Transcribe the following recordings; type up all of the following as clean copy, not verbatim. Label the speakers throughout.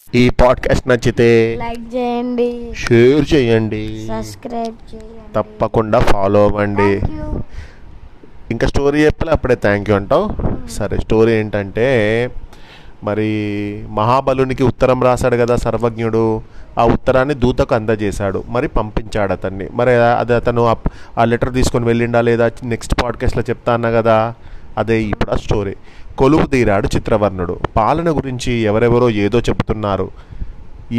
Speaker 1: ఈ పాడ్కాస్ట్ నచ్చితే
Speaker 2: లైక్ చేయండి,
Speaker 1: షేర్ చేయండి,
Speaker 2: సబ్స్క్రైబ్ చేయండి,
Speaker 1: తప్పకుండా ఫాలో అవ్వండి.
Speaker 2: Thank you.
Speaker 1: ఇంకా స్టోరీ చెప్పలే అప్పుడే థ్యాంక్ యూ అంటావు. సరే, స్టోరీ ఏంటంటే మరి మహాబలునికి ఉత్తరం రాశాడు కదా సర్వజ్ఞుడు. ఆ ఉత్తరాన్ని దూతకు అందజేశాడు, మరి పంపించాడు అతన్ని. మరి అది అతను ఆ లెటర్ తీసుకొని వెళ్ళిండా లేదా నెక్స్ట్ పాడ్కాస్ట్లో చెప్తా అన్నా కదా. అదే ఇప్పుడు ఆ స్టోరీ. కొలువు తీరాడు చిత్రవర్ణుడు. పాలన గురించి ఎవరెవరో ఏదో చెబుతున్నారు,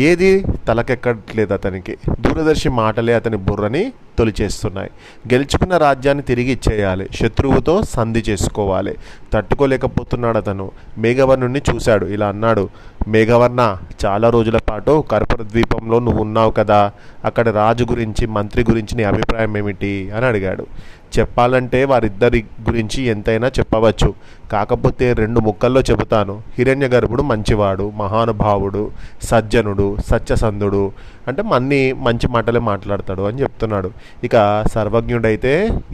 Speaker 1: ఏది తలకెక్కట్లేదు అతనికి. దూరదర్శి మాటలే అతని బుర్రని తొలిచేస్తున్నాయి. గెలుచుకున్న రాజ్యాన్ని తిరిగి ఇచ్చేయాలి, శత్రువుతో సంధి చేసుకోవాలి. తట్టుకోలేకపోతున్నాడు అతను. మేఘవర్ణుని చూశాడు, ఇలా అన్నాడు: మేఘవర్ణ, చాలా రోజుల పాటు కర్పూర ద్వీపంలో నువ్వు ఉన్నావు కదా, అక్కడ రాజు గురించి మంత్రి గురించి నీ అభిప్రాయం ఏమిటి అని అడిగాడు. చెప్పాలంటే వారిద్దరి గురించి ఎంతైనా చెప్పవచ్చు, కాకపోతే 2 ముక్కల్లో చెబుతాను. హిరణ్యగర్భుడు మంచివాడు, మహానుభావుడు, సజ్జనుడు, సత్యసంధుడు, అంటే అన్ని మంచి మాటలే మాట్లాడతాడు అని చెప్తున్నాడు. ఇక సర్వజ్ఞుడైతే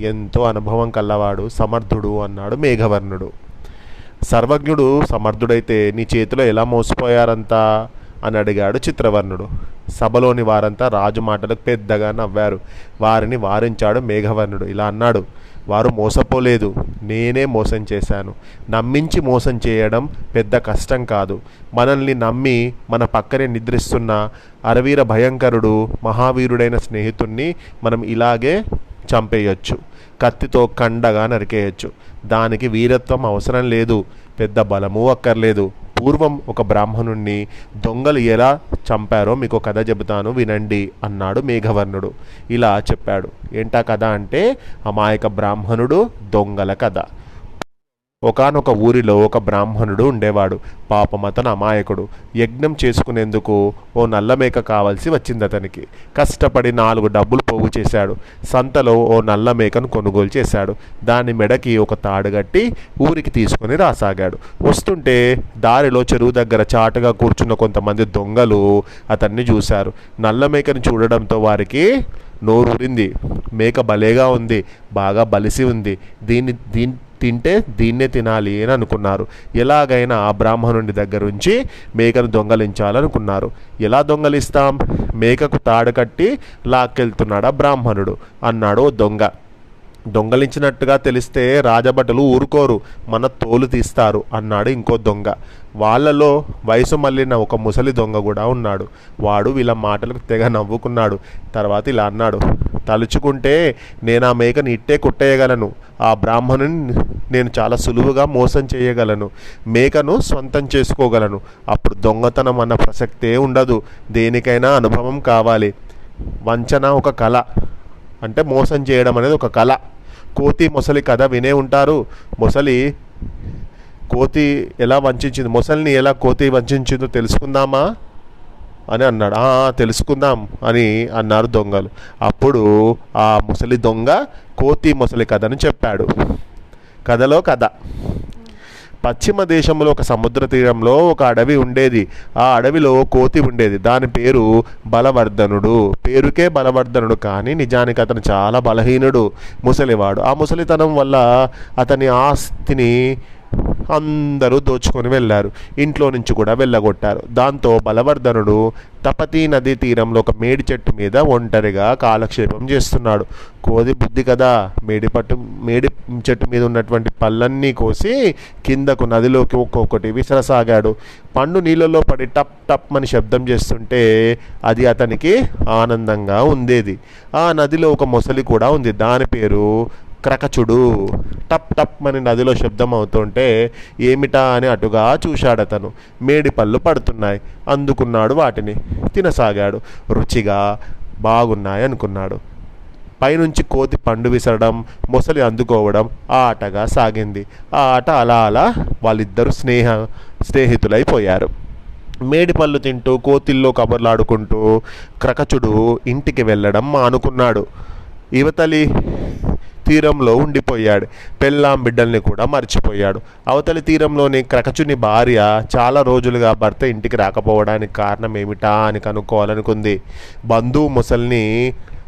Speaker 1: ఎంతో అనుభవం కల్లవాడు, సమర్థుడు అన్నాడు మేఘవర్ణుడు. సర్వజ్ఞుడు సమర్థుడైతే నీ చేతిలో ఎలా మోసపోయారంతా అని అడిగాడు చిత్రవర్ణుడు. సభలోని వారంతా రాజు మాటలకు పెద్దగా నవ్వారు. వారిని వారించాడు మేఘవర్ణుడు, ఇలా అన్నాడు: వారు మోసపోలేదు, నేనే మోసం చేశాను. నమ్మించి మోసం చేయడం పెద్ద కష్టం కాదు. మనల్ని నమ్మి మన పక్కనే నిద్రిస్తున్న అరవీర భయంకరుడు, మహావీరుడైన స్నేహితుణ్ణి మనం ఇలాగే చంపేయచ్చు, కత్తితో కండగా నరికేయచ్చు. దానికి వీరత్వం అవసరం లేదు, పెద్ద బలము అక్కర్లేదు. పూర్వం ఒక బ్రాహ్మణుణ్ణి దొంగలు ఎలా చంపారో మీకు కథ చెబుతాను, వినండి అన్నాడు మేఘవర్ణుడు. ఇలా చెప్పాడు. ఏంటా కథ అంటే అమాయక బ్రాహ్మణుడు దొంగల కథ. ఒకానొక ఊరిలో ఒక బ్రాహ్మణుడు ఉండేవాడు. పాపం అతను అమాయకుడు. యజ్ఞం చేసుకునేందుకు ఓ నల్లమేక కావాల్సి వచ్చింది అతనికి. కష్టపడి 4 డబ్బులు పోగు చేశాడు. సంతలో ఓ నల్లమేకను కొనుగోలు చేశాడు. దాని మెడకి ఒక తాడు కట్టి ఊరికి తీసుకొని రాసాగాడు. వస్తుంటే దారిలో చెరువు దగ్గర చాటుగా కూర్చున్న కొంతమంది దొంగలు అతన్ని చూశారు. నల్లమేకను చూడడంతో వారికి నోరూరింది. మేక భలేగా ఉంది, బాగా బలిసి ఉంది, దీన్ని తింటే దీన్నే తినాలి అని అనుకున్నారు. ఎలాగైనా ఆ బ్రాహ్మణుడి దగ్గర నుంచి మేకను దొంగలించాలనుకున్నారు. ఎలా దొంగలిస్తాం? మేకకు తాడు కట్టి లాక్కెళ్తున్నాడు ఆ బ్రాహ్మణుడు అన్నాడు దొంగ. దొంగలించినట్టుగా తెలిస్తే రాజభటులు ఊరుకోరు, మన తోలు తీస్తారు అన్నాడు ఇంకో దొంగ. వాళ్ళలో వయసు మళ్ళిన ఒక ముసలి దొంగ కూడా ఉన్నాడు. వాడు వీళ్ళ మాటలకు తెగ నవ్వుకున్నాడు. తర్వాత ఇలా అన్నాడు: తలుచుకుంటే నేను ఆ మేకని ఇట్టే కొట్టేయగలను, ఆ బ్రాహ్మణుని నేను చాలా సులువుగా మోసం చేయగలను, మేకను స్వంతం చేసుకోగలను. అప్పుడు దొంగతనం అన్న ప్రసక్తే ఉండదు. దేనికైనా అనుభవం కావాలి. వంచన ఒక కళ, అంటే మోసం చేయడం అనేది ఒక కళ. కోతి మొసలి కథ వినే ఉంటారు. కోతి ఎలా వంచింది, మొసలిని ఎలా కోతి వంచిందో తెలుసుకుందామా అని అన్నాడు. తెలుసుకుందాం అని అన్నారు దొంగలు. అప్పుడు ఆ ముసలి దొంగ కోతి మొసలి కథను చెప్పాడు. కథలో కథ: పశ్చిమ దేశంలో ఒక సముద్ర తీరంలో ఒక అడవి ఉండేది. ఆ అడవిలో కోతి ఉండేది. దాని పేరు బలవర్ధనుడు. పేరుకే బలవర్ధనుడు, కానీ నిజానికి అతను చాలా బలహీనుడు, ముసలివాడు. ఆ ముసలితనం వల్ల అతని ఆస్తిని అందరూ దోచుకొని వెళ్ళారు. ఇంట్లో నుంచి కూడా వెళ్ళగొట్టారు. దాంతో బలవర్ధనుడు తపతీ నదీ తీరంలో ఒక మేడి చెట్టు మీద ఒంటరిగా కాలక్షేపం చేస్తున్నాడు. కోతి బుద్ధి కదా, మేడి చెట్టు మీద ఉన్నటువంటి పళ్ళన్నీ కోసి కిందకు నదిలోకి ఒక్కొక్కటి విసరసాగాడు. పండు నీళ్ళలో పడి టప్ టప్ అని శబ్దం చేస్తుంటే అది అతనికి ఆనందంగా ఉండేది. ఆ నదిలో ఒక మొసలి కూడా ఉంది. దాని పేరు క్రకచుడు. టప్ టప్ అని నదిలో శబ్దం అవుతుంటే ఏమిటా అని అటుగా చూశాడతను. మేడి పళ్ళు పడుతున్నాయి. అందుకున్నాడు, వాటిని తినసాగాడు. రుచిగా బాగున్నాయి అనుకున్నాడు. పైనుంచి కోతి పండు విసరడం, మొసలి అందుకోవడం ఆ ఆటగా సాగింది. ఆ ఆట అలా అలా వాళ్ళిద్దరూ స్నేహితులైపోయారు. మేడి పళ్ళు తింటూ కోతిల్లో కబుర్లాడుకుంటూ క్రకచుడు ఇంటికి వెళ్ళడం మానుకున్నాడు. యువతలి తీరంలో ఉండిపోయాడు. పెళ్ళాం బిడ్డల్ని కూడా మర్చిపోయాడు. అవతలి తీరంలోని క్రకచుని భార్య చాలా రోజులుగా భర్త ఇంటికి రాకపోవడానికి కారణం ఏమిటా అని కనుక్కోవాలనుకుంది. బంధువు ముసల్ని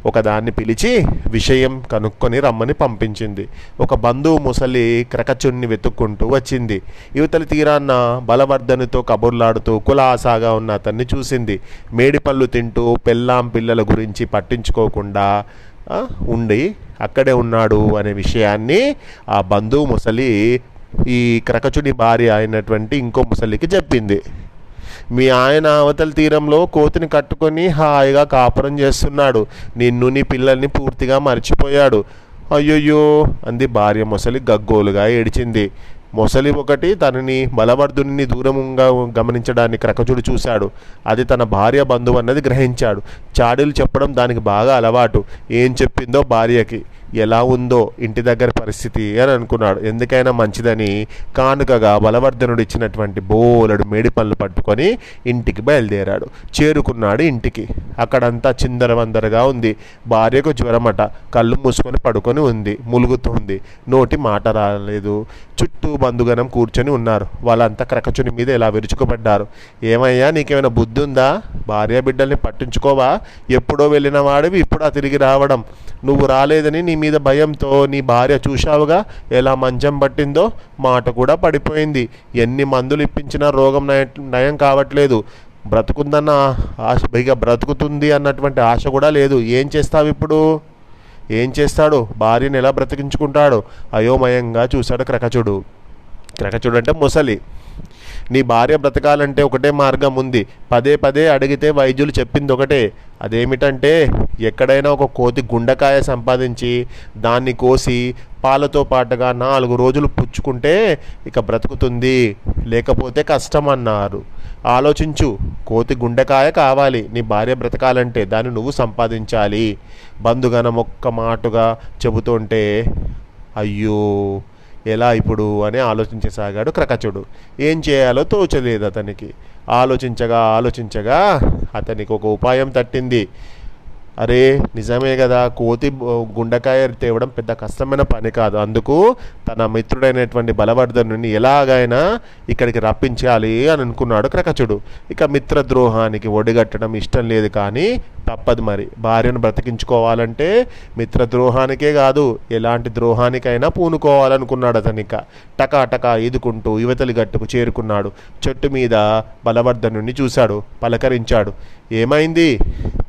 Speaker 1: ఒకదాన్ని పిలిచి విషయం కనుక్కొని రమ్మని పంపించింది. ఒక బంధువు ముసలి క్రకచుడిని వెతుక్కుంటూ వచ్చింది. యువతలి తీరాన్న బలవర్ధనితో కబుర్లాడుతూ కులాసాగా ఉన్న అతన్ని చూసింది. మేడిపళ్ళు తింటూ పెళ్ళాం పిల్లల గురించి పట్టించుకోకుండా ఉండి అక్కడే ఉన్నాడు అనే విషయాన్ని ఆ బంధువు ముసలి ఈ క్రకచుడి భార్య అయినటువంటి ఇంకో ముసలికి చెప్పింది. మీ ఆయన అవతల తీరంలో కోతిని కట్టుకొని హాయిగా కాపురం చేస్తున్నాడు. నిన్ను నీ పిల్లల్ని పూర్తిగా మర్చిపోయాడు. అయ్యయ్యో అంది భార్య. ముసలి గగ్గోలుగా ఏడిచింది. మొసలి ఒకటి తనని బలవర్ధుని దూరంగా గమనించడాన్ని క్రకచుడు చూశాడు. అది తన భార్య బంధువు అన్నది గ్రహించాడు. చాడీలు చెప్పడం దానికి బాగా అలవాటు. ఏం చెప్పిందో భార్యకి ఎలా ఉందో ఇంటి దగ్గర పరిస్థితి అని అనుకున్నాడు. ఎందుకైనా మంచిదని కానుకగా బలవర్ధనుడు ఇచ్చినటువంటి బోలెడు మేడిపళ్ళు పట్టుకొని ఇంటికి బయలుదేరాడు. చేరుకున్నాడు ఇంటికి. అక్కడంతా చిందరవందరగా ఉంది. భార్యకు జ్వరమట. కళ్ళు మూసుకొని పడుకొని ఉంది. ములుగుతుంది. నోటి మాట రాలేదు. చుట్టూ బంధుగణం కూర్చొని ఉన్నారు. వాళ్ళంతా క్రకచుని మీద ఇలా విరుచుకుపడ్డారు. ఏమయ్యా, నీకేమైనా బుద్ధి ఉందా? భార్య బిడ్డల్ని పట్టించుకోవా? ఎప్పుడో వెళ్ళిన వాడివి ఇప్పుడా తిరిగి రావడం? నువ్వు రాలేదని నీ మీద భయంతో నీ భార్య చూశావుగా ఎలా మంచం పట్టిందో. మాట కూడా పడిపోయింది. ఎన్ని మందులు ఇప్పించినా రోగం నయం కావట్లేదు. బ్రతుకుందన్న ఆశ, పైగా బ్రతుకుతుంది అన్నటువంటి ఆశ కూడా లేదు. ఏం చేస్తావు ఇప్పుడు? ఏం చేస్తాడు? భార్యను ఎలా బ్రతికించుకుంటాడు? అయోమయంగా చూశాడు క్రకచుడు. క్రకచుడు అంటే ముసలి. నీ భార్య బ్రతకాలంటే ఒకటే మార్గం ఉంది. పదే పదే అడిగితే వైద్యులు చెప్పింది ఒకటే. అదేమిటంటే ఎక్కడైనా ఒక కోతి గుండెకాయ సంపాదించి దాన్ని కోసి పాలతో పాటుగా 4 రోజులు పుచ్చుకుంటే ఇక బ్రతుకుతుంది, లేకపోతే కష్టం అన్నారు. ఆలోచించు. కోతి గుండెకాయ కావాలి నీ భార్య బ్రతకాలంటే. దాన్ని నువ్వు సంపాదించాలి. బంధుగణం ఒక్క మాటుగా చెబుతుంటే అయ్యో ఎలా ఇప్పుడు అని ఆలోచించసాగాడు క్రకచుడు. ఏం చేయాలో తోచలేదు అతనికి. ఆలోచించగా అతనికి ఒక ఉపాయం తట్టింది. అరే నిజమే కదా, కోతి గుండెకాయ తేవడం పెద్ద కష్టమైన పని కాదు. అందుకు తన మిత్రుడైనటువంటి బలవర్ధనుని ఎలాగైనా ఇక్కడికి రప్పించాలి అని అనుకున్నాడు క్రకచుడు. ఇక మిత్రద్రోహానికి ఒడిగట్టడం ఇష్టం లేదు, కానీ తప్పదు మరి. భార్యను బ్రతికించుకోవాలంటే మిత్రద్రోహానికే కాదు ఎలాంటి ద్రోహానికైనా పూనుకోవాలనుకున్నాడు అతనిక. టకాటకా ఈదుకుంటూ యువతలి గట్టుకు చేరుకున్నాడు. చెట్టు మీద బలవర్ధనుని చూశాడు. పలకరించాడు. ఏమైంది?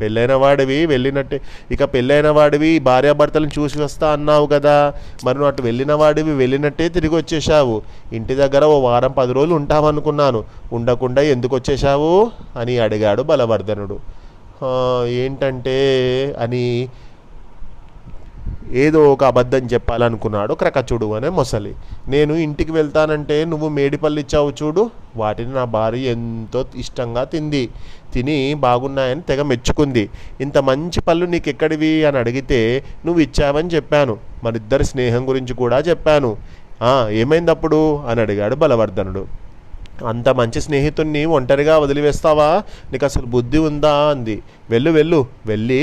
Speaker 1: పెళ్ళైన వాడివి వెళ్ళినట్టే. ఇక పెళ్ళైన వాడివి భార్యాభర్తలను చూసి వస్తా అన్నావు కదా, మరి నువ్వు అటు వెళ్ళిన వాడివి వెళ్ళినట్టే తిరిగి వచ్చేసావు. ఇంటి దగ్గర ఓ వారం 10 రోజులు ఉంటామనుకున్నాను, ఉండకుండా ఎందుకు వచ్చేసావు అని అడిగాడు బలవర్ధనుడు. ఏంటంటే అని ఏదో ఒక అబద్ధం చెప్పాలనుకున్నాడు క్రకచుడు అనే మొసలి. నేను ఇంటికి వెళ్తానంటే నువ్వు మేడిపళ్ళు ఇచ్చావు చూడు, వాటిని నా భార్య ఎంతో ఇష్టంగా తిని బాగున్నాయని తెగ మెచ్చుకుంది. ఇంత మంచి పళ్ళు నీకు ఎక్కడివి అని అడిగితే నువ్వు ఇచ్చావని చెప్పాను. మరిద్దరి స్నేహం గురించి కూడా చెప్పాను. ఏమైంది అప్పుడు అని అడిగాడు బలవర్ధనుడు. అంత మంచి స్నేహితుడిని ఒంటరిగా వదిలివేస్తావా? నీకు అసలు బుద్ధి ఉందా అంది. వెళ్ళి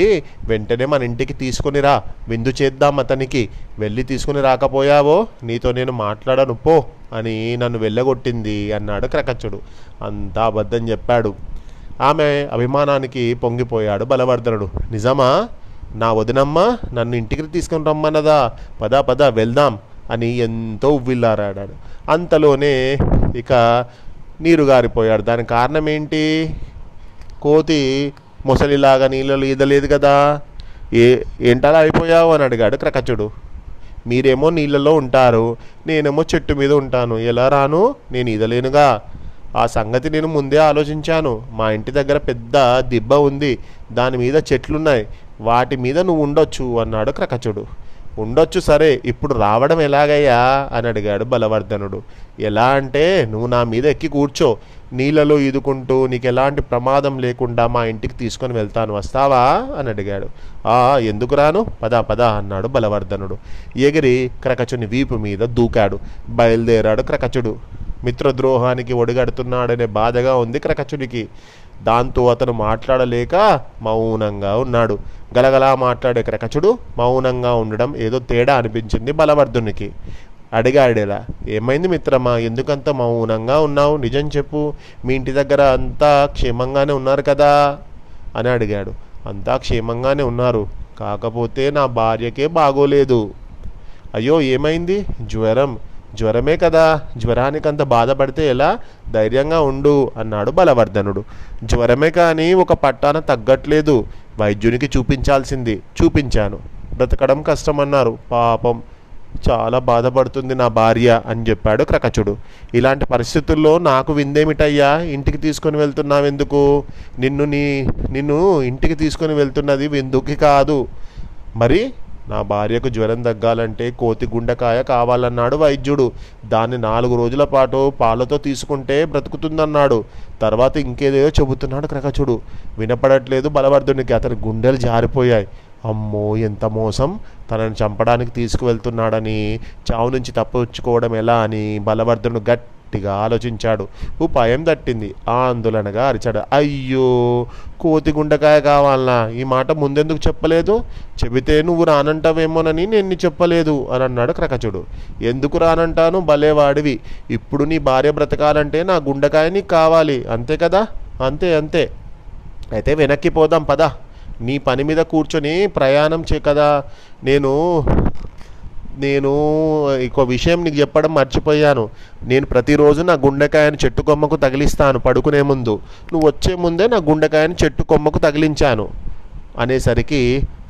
Speaker 1: వెంటనే మన ఇంటికి తీసుకొని రా, విందు చేద్దాం అతనికి. వెళ్ళి తీసుకుని రాకపోయావో నీతో నేను మాట్లాడను పో అని నన్ను వెళ్ళగొట్టింది అన్నాడు క్రకచుడు. అంతా అబద్ధం చెప్పాడు. ఆమె అభిమానానికి పొంగిపోయాడు బలవర్ధనుడు. నిజమా? నా వదినమ్మ నన్ను ఇంటికి తీసుకొని రమ్మన్నదా? పద వెళ్దాం అని ఎంతో ఉవ్విల్లారాడాడు. అంతలోనే ఇక నీరు గారిపోయాడు. దానికి కారణం ఏంటి? కోతి ముసలిలాగా నీళ్ళలో ఈదలేదు కదా. ఏంటలా అయిపోయావు అని అడిగాడు క్రకచుడు. మీరేమో నీళ్ళలో ఉంటారు, నేనేమో చెట్టు మీద ఉంటాను. ఎలా రాను? నేను ఈదలేనుగా. ఆ సంగతి నేను ముందే ఆలోచించాను. మా ఇంటి దగ్గర పెద్ద దిబ్బ ఉంది, దాని మీద చెట్లున్నాయి, వాటి మీద నువ్వు ఉండొచ్చు అన్నాడు క్రకచుడు. ఉండొచ్చు సరే, ఇప్పుడు రావడం ఎలాగయ్యా అని అడిగాడు బలవర్ధనుడు. ఎలా అంటే నువ్వు నా మీద ఎక్కి కూర్చో, నీళ్ళలో ఈదుకుంటూ నీకు ఎలాంటి ప్రమాదం లేకుండా మా ఇంటికి తీసుకొని వెళ్తాను, వస్తావా అని అడిగాడు. ఎందుకు రాను, పద అన్నాడు బలవర్ధనుడు. ఎగిరి క్రకచుని వీపు మీద దూకాడు. బయలుదేరాడు క్రకచుడు. మిత్రద్రోహానికి ఒడిగడుతున్నాడనే బాధగా ఉంది క్రకచుడికి. దాంతో అతను మాట్లాడలేక మౌనంగా ఉన్నాడు. గలగలా మాట్లాడే క్రకచుడు మౌనంగా ఉండడం ఏదో తేడా అనిపించింది బలవర్ధునికి. అడిగాడేలా, ఏమైంది మిత్రమా, ఎందుకంత మౌనంగా ఉన్నావు? నిజం చెప్పు, మీ ఇంటి దగ్గర అంతా క్షేమంగానే ఉన్నారు కదా అని అడిగాడు. అంతా క్షేమంగానే ఉన్నారు, కాకపోతే నా భార్యకే బాగోలేదు. అయ్యో ఏమైంది? జ్వరమే కదా, జ్వరానికి అంత బాధపడితే ఎలా? ధైర్యంగా ఉండు అన్నాడు బలవర్ధనుడు. జ్వరమే కానీ ఒక పట్టాన తగ్గట్లేదు, వైద్యునికి చూపించాల్సింది. చూపించాను, బ్రతకడం కష్టమన్నారు. పాపం చాలా బాధపడుతుంది నా భార్య అని చెప్పాడు క్రకచుడు. ఇలాంటి పరిస్థితుల్లో నాకు విందేమిటయ్యా, ఇంటికి తీసుకొని వెళ్తున్నావెందుకు? నిన్ను ఇంటికి తీసుకొని వెళ్తున్నది విందుకి కాదు. మరి నా భార్యకు జ్వరం తగ్గాలంటే కోతి గుండెకాయ కావాలన్నాడు వైద్యుడు. దాన్ని 4 రోజుల పాటు పాలతో తీసుకుంటే బ్రతుకుతుందన్నాడు. తర్వాత ఇంకేదో చెబుతున్నాడు క్రకచుడు. వినపడట్లేదు బలవర్ధునికి. అతని గుండెలు జారిపోయాయి. అమ్మో ఎంత మోసం! తనని చంపడానికి తీసుకువెళ్తున్నాడని, చావు నుంచి తప్పించుకోవడం ఎలా అని బలవర్ధనుడు గట్టిగా ఆలోచించాడు. ఉపాయం తట్టింది. ఆందోళనగా అరిచాడు. అయ్యో, కోతి గుండెకాయ కావాలనా? ఈ మాట ముందెందుకు చెప్పలేదు? చెబితే నువ్వు రానంటావేమోనని నేను చెప్పలేదు అని అన్నాడు క్రకచుడు. ఎందుకు రానంటాను? భలేవాడివి. ఇప్పుడు నీ భార్య బ్రతకాలంటే నా గుండెకాయ నీకు కావాలి, అంతే కదా? అంతే అంతే. అయితే వెనక్కి పోదాం పద. నీ పని మీద కూర్చొని ప్రయాణం కదా. నేను ఇంకో విషయం నీకు చెప్పడం మర్చిపోయాను. నేను ప్రతిరోజు నా గుండెకాయను చెట్టు కొమ్మకు తగిలిస్తాను పడుకునే ముందు. నువ్వు వచ్చే ముందే నా గుండెకాయను చెట్టు కొమ్మకు తగిలించాను అనేసరికి,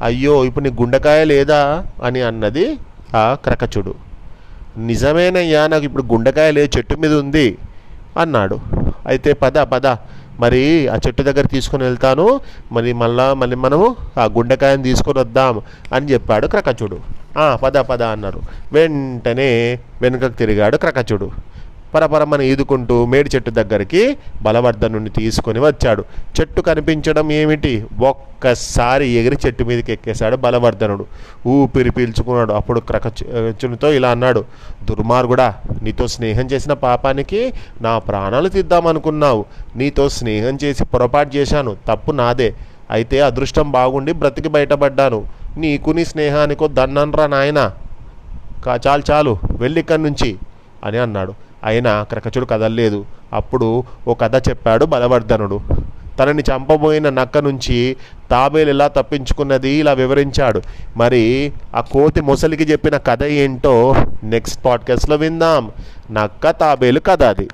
Speaker 1: అయ్యో ఇప్పుడు నీ గుండెకాయ లేదా అని అన్నది ఆ క్రకచుడు. నిజమేనయ్యా, నాకు ఇప్పుడు గుండెకాయ లేదు, చెట్టు మీద ఉంది అన్నాడు. అయితే పద మరి ఆ చెట్టు దగ్గర తీసుకొని వెళ్తాను, మళ్ళీ మనము ఆ గుండెకాయను తీసుకొని వద్దాం అని చెప్పాడు క్రకచుడు. పద అన్నారు. వెంటనే వెనుకకు తిరిగాడు క్రకచుడు. పరపరమని ఈదుకుంటూ మేడి చెట్టు దగ్గరికి బలవర్ధనుడిని తీసుకొని వచ్చాడు. చెట్టు కనిపించడం ఏమిటి, ఒక్కసారి ఎగిరి చెట్టు మీదకి ఎక్కేశాడు బలవర్ధనుడు. ఊపిరి పీల్చుకున్నాడు. అప్పుడు క్రకచునితో ఇలా అన్నాడు. దుర్మార్గుడా, నీతో స్నేహం చేసిన పాపానికి నా ప్రాణాలు తీద్దామనుకున్నావు. నీతో స్నేహం చేసి పొరపాటు చేశాను, తప్పు నాదే. అయితే అదృష్టం బాగుండి బ్రతికి బయటపడ్డాను. నీకు నీ స్నేహానికో దన్నన్రా నాయనా. చాలు వెళ్ళి ఇక్కడి నుంచి అని అన్నాడు. అయినా క్రకచుడు కదలలేదు. అప్పుడు ఓ కథ చెప్పాడు బలవర్ధనుడు. తనని చంపబోయిన నక్క నుంచి తాబేలు ఎలా తప్పించుకున్నది ఇలా వివరించాడు. మరి ఆ కోతి ముసలికి చెప్పిన కథ ఏంటో నెక్స్ట్ పాడ్కాస్ట్లో విందాం. నక్క తాబేలు కథ అది.